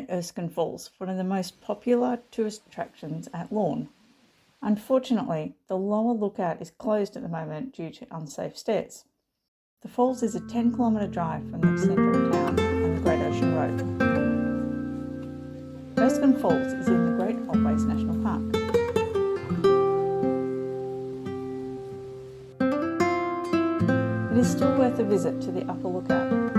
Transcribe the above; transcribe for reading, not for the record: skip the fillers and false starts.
at Erskine Falls, one of the most popular tourist attractions at Lorne. Unfortunately, the lower lookout is closed at the moment due to unsafe stairs. The falls is a 10-kilometre drive from the centre of town and the Great Ocean Road. Erskine Falls is in the Great Otways National Park. It is still worth a visit to the upper lookout.